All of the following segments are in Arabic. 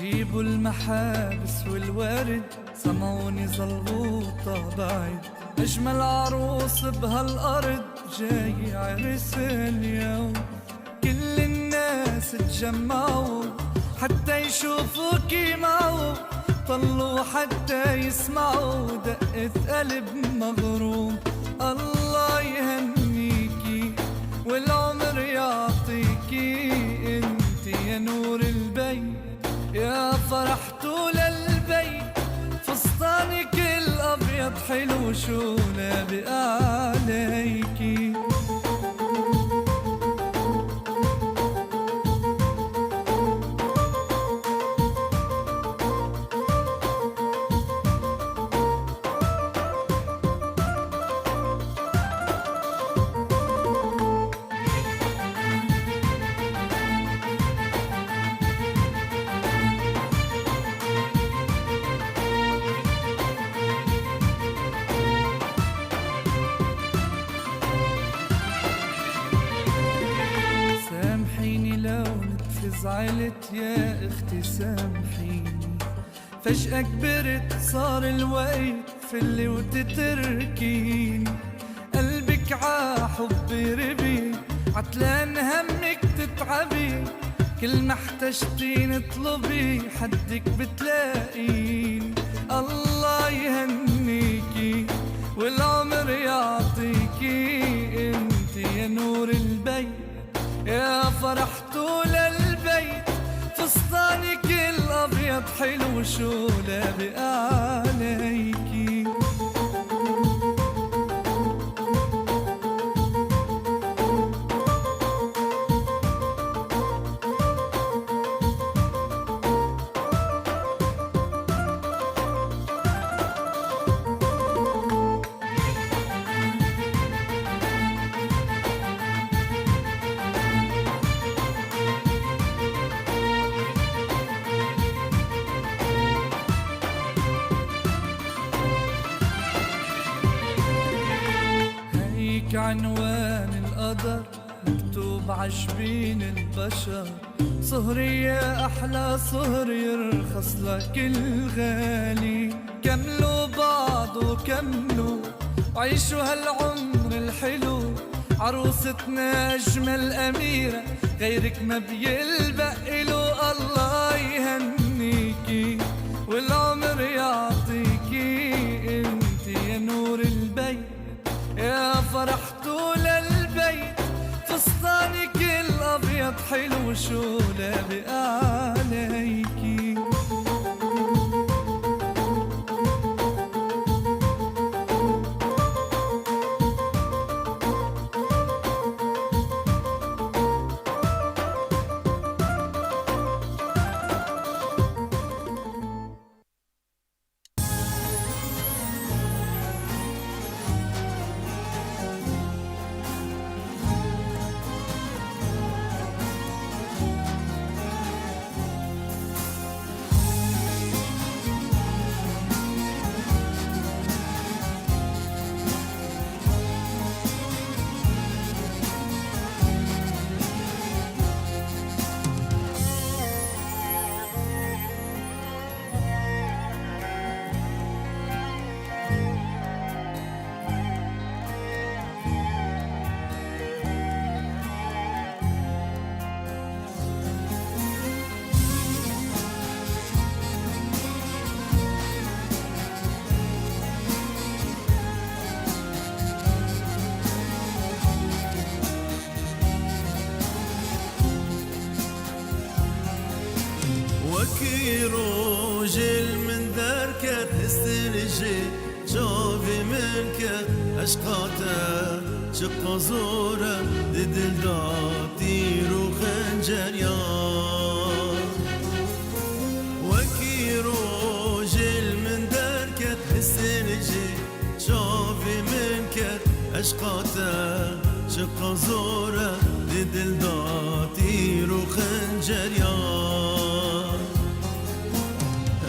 جيبوا المحابس والورد، سمعوني زلغوطة بعد، أجمل عروس بهالأرض جاي عرس اليوم. كل الناس تجمعوا حتى يشوفوكي معه، طلوا حتى يسمعوا دقة قلب مغروم. الله يهنيكي والعمر يعطيكي، انت يا نور البيت يا فرح طول البيت. فستانك الأبيض حلو شو لابق عليكي. زعلت يا اختي سامحيني، فجأة كبرت صار الوقت فلي وتتركيني. قلبك ع حبي ربي عتلان همك تتعبي، كل ما احتجتيني اطلبي حدك بتلاقيني. الله يهنيكي والعمر يعطيكي، انت يا نور البيت يا فرح طول البيت. فستانك الأبيض حلو شو لابق عليكي. عنوان القدر مكتوب عجبين البشر، صهري يا أحلى صهر يرخص لك الغالي. كملوا بعض وكملوا وعيشوا هالعمر الحلو، عروستنا أجمل أميرة غيرك ما بيلبق له. الله يهنيكي والعمر يعطيكي، انت يا نور البيت يا فرح طول البيت. فستانك الأبيض حلو شو لابق عليكي. روجل من ذركت استنجي جوفي منك أشقاته شق زورة ددل داتير وخنجر يار. وكي روجل من ذركت استنجي جوفي منك أشقاته شق زورة ددل داتير وخنجر يار.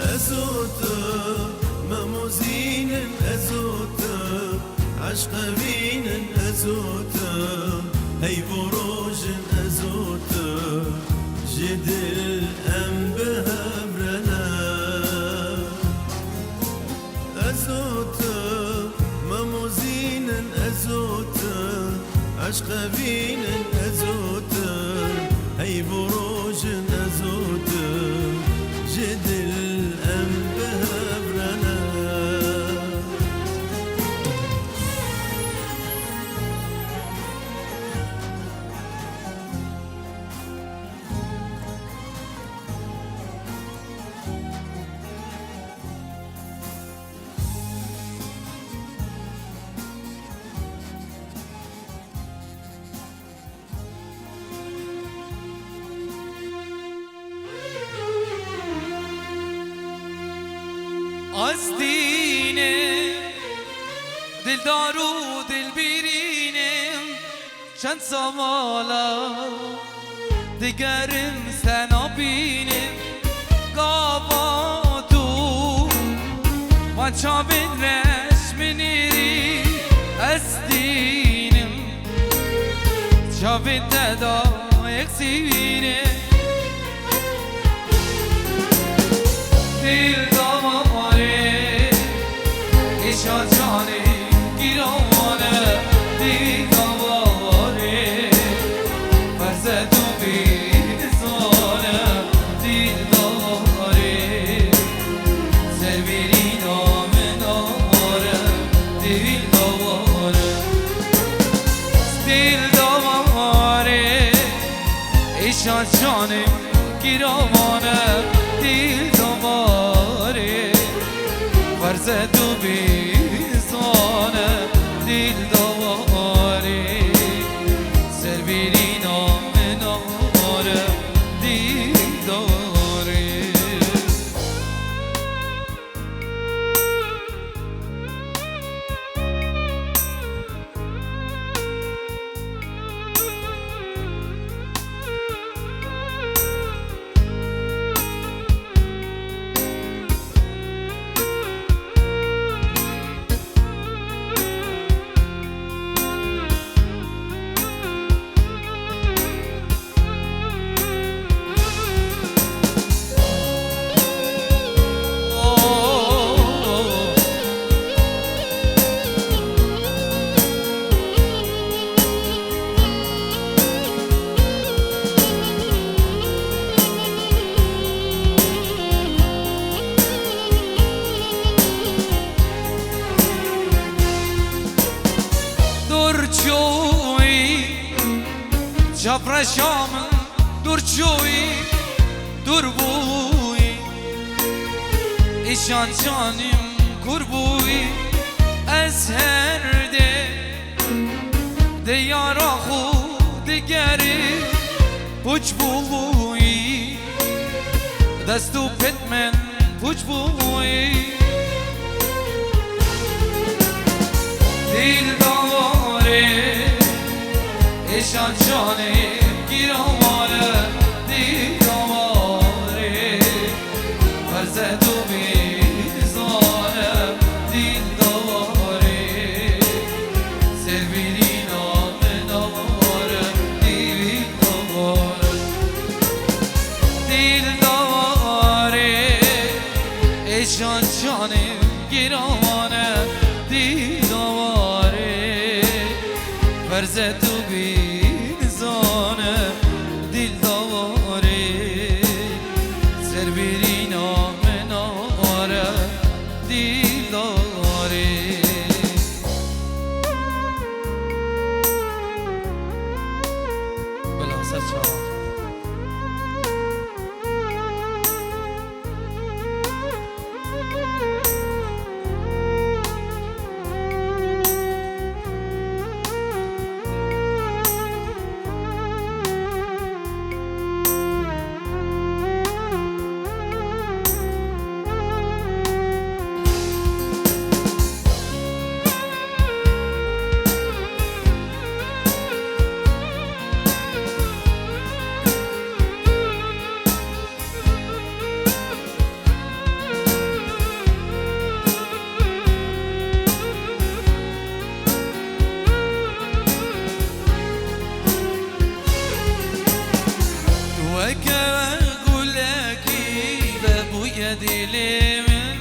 أزوت مموزين أزوت عشق بين أزوت هي بروج أزوت جد الأنبه عشق بین ازوتر هی بروج ازوتر جدل ام بهبرنا از دینه دلدار و دل بیرینه چند سامالا دیگرم سنا بینه گاوا تو و چابین رشم نیری از دینم چابین دادا اکسیبینه دل داماره ایشان جانه گیرانه دل داماره فرزد و بیزانه دل داماره سربیری نام ناماره دل داماره دل داماره ایشان جانه گیرانه دل داماره فرزد و بیزانه دل داماره سربیری نام ناماره دل داره جبرشامن دورچوی دوربوی ایشان جانیم کربوی از هر دیارا خود گری پوچ بوی دستو پتمن پوچ بوی دل داره ایشان جانه گیرانه دل داره فرزد و بیزانه دل داره سربیری نام ناماره دل داره دل داره ایشان جانه گیرانه دل داره فرزد و بیزانه دل داره سربیری نام ناماره دل داره بلاسه چهار دلی من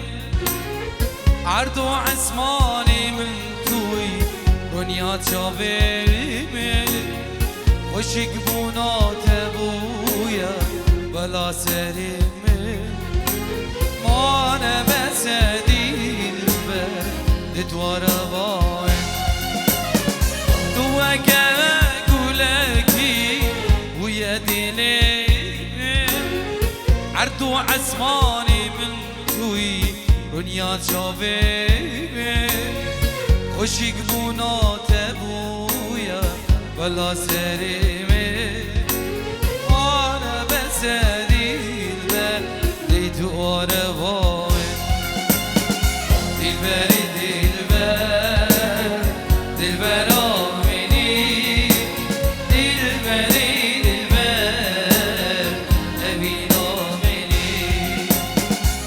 عرض و عثمانی من توی دنیا چاوی من خوشک بونات بویا بلا سرمه مانه بس دیل به دتوار وای تو اگه گلکی ویا دلی عردو عسماني من توي رنيا شافي خوشك بونات ابويا بلا سريمي انا بس ديل ديتو اورواي دلبري دلبر دلبر آمینی دلبری دلبر نبین آمینی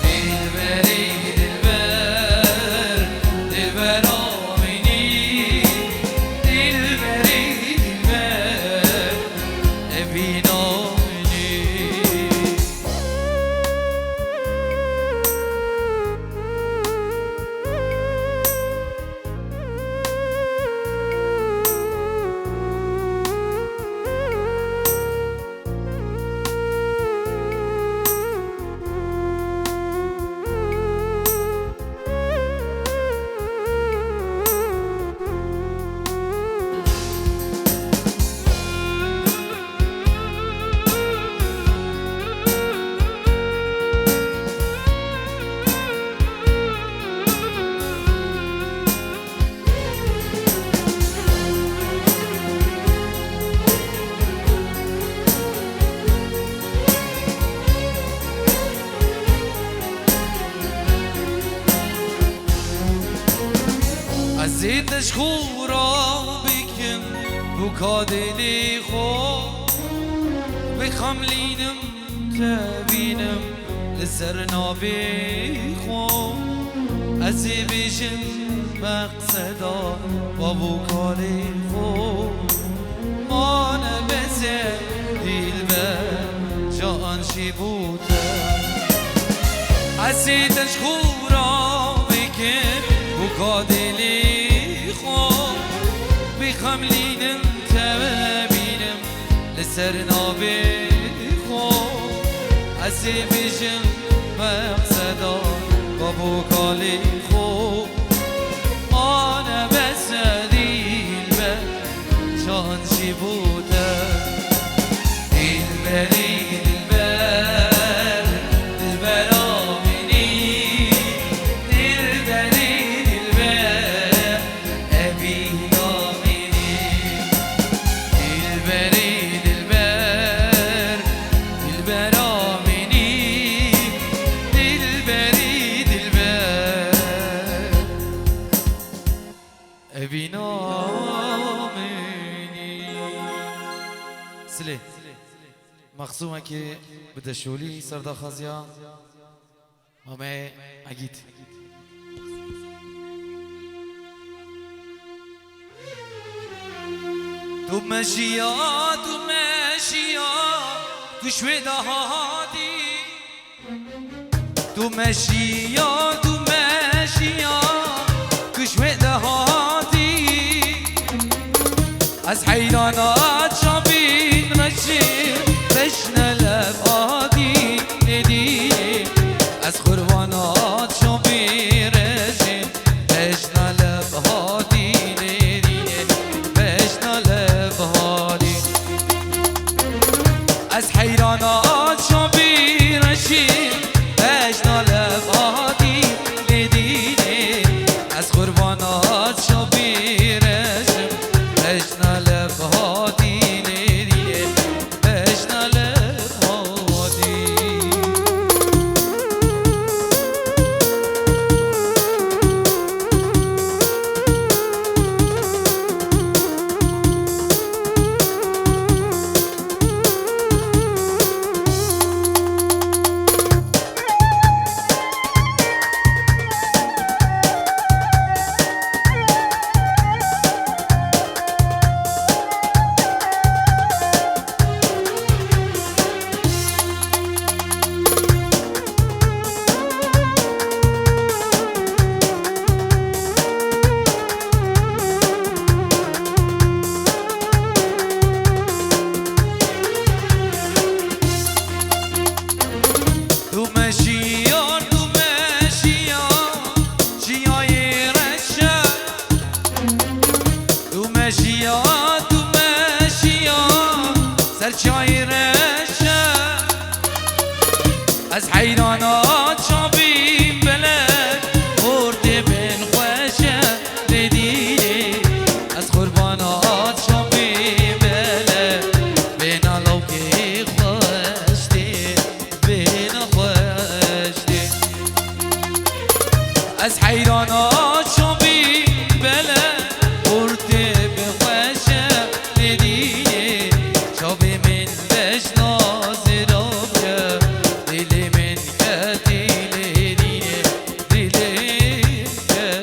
دلبری دلبر دلبر آمینی دلبری دلبر نبین آمینی عزیزش خورا بکن بکادلی خو بخم لینم تبینم لسر نابی خو ازی بیشن مقصدا با بکالی خو مانه بزه دیل به جان شی بوده عزیزش خورا بکن بکادلی بخم لینم تبینم لسر نابی خو ازی بیشم مقصدا با بکالی خو آنه بس دیل به جان چی بوده دیل بری دلبر دلبر آمینی دیل بری دلبر ابی سلي مخصومة كي بدها شولي سردا خازيا وما عجيت تو ماشية تو شويدة هادي تو ماشية تو شويدة هادي از حيرانات شابين رشيد بشنا لفادي نديه از خروانات شابين رشيد بشنا لفادي نديه بشنا لفادي از حيرانات شابين رشيد بشنا لفادي نديه از خروانات شابين رشيد بشنا لفادي نديه بشنا لفادي شايرشة از حیرانات شابیم بلد برده بین خوشه لدینه از قربانات شابیم بلد بین لوکی خوشتی بین خوشتی از حیرانات شابیم بلد برده بین خوشه لدینه شابی من بش نازراب که دلی من که دلی دینه دلی که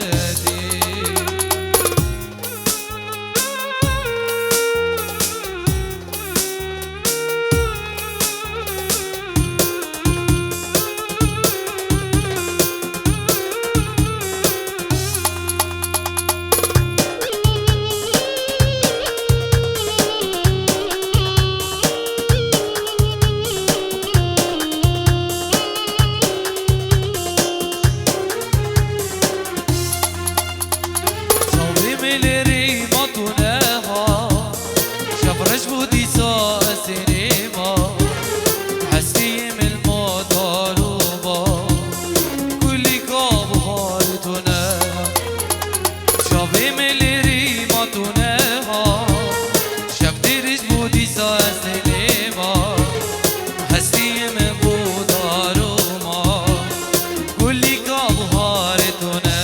ملری ما تونه ها شفرش بودی سا سینما حسی مل ما دارو با کلی کاب هارتونه شابه ملری ما تونه ها شفتیرش بودی سا سینما حسی مل ما دارو ما کلی کاب هارتونه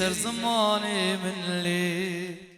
سر زماني من ليه